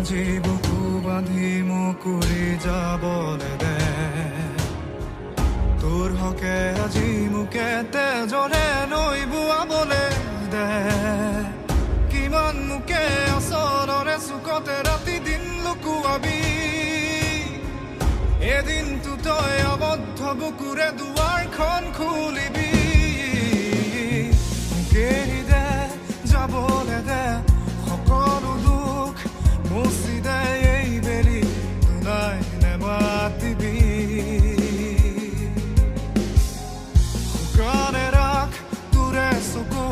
আজি বুকু বান্ধি মোক উৰি যাবলে দে তোৰ হকে আজি মোকে তেজৰে নৈ বোৱাবলে দে কিমান মোকে আচলৰে চুকতে ৰাতি দিন লুকুৱাবি এদিনটো তই আবদ্ধ বুকুৰে দুৱাৰখন খুলিবি মোকে দে যাবলে দে সকলো দুখ মুচি দে এই বেলি দুনাই নেমাতিবি শুকানে ৰাখ তোৰে চকু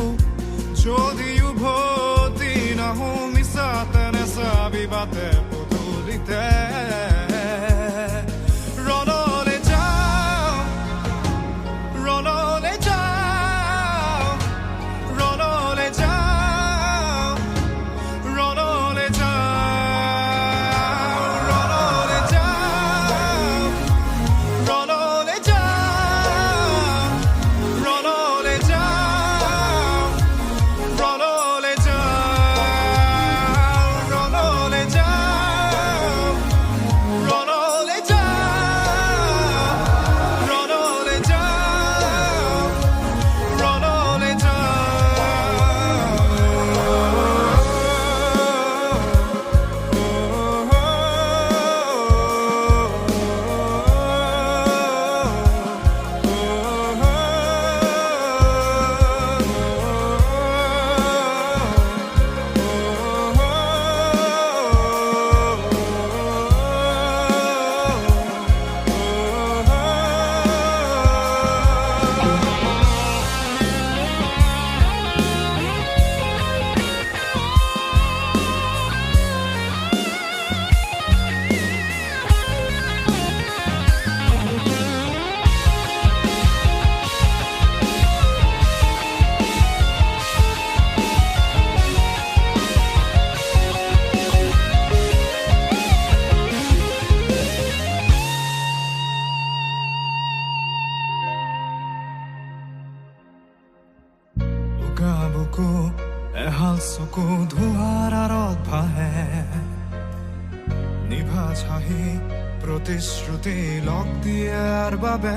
যদি উভতি নাহো মিছাতে নেচাবি বাটে পদূলিতে বুকু এহাল চকু ধোঁৱাৰ আঁৰত ভাহে নিভা চাহি প্ৰতিশ্ৰুতি লগ দিয়াৰ বাবে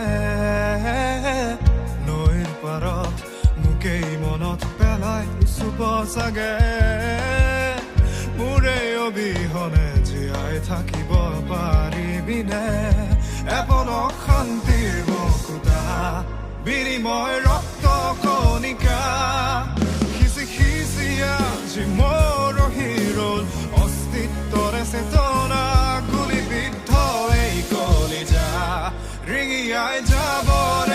নৈৰ পাৰত মোকেই মনত পেলাই চুপ চাগে মোৰে অবিহনে জীয়াই থাকিব পাৰিবিনে এপলক শান্তিৰ বকুতা বিনিময় ৰক্ত কণিকা আজি মোৰ হিৰল অস্তিত্বৰে চেতনা গুলিবিদ্ধ এই কলিজা ৰিঙিয়াই যাবৰে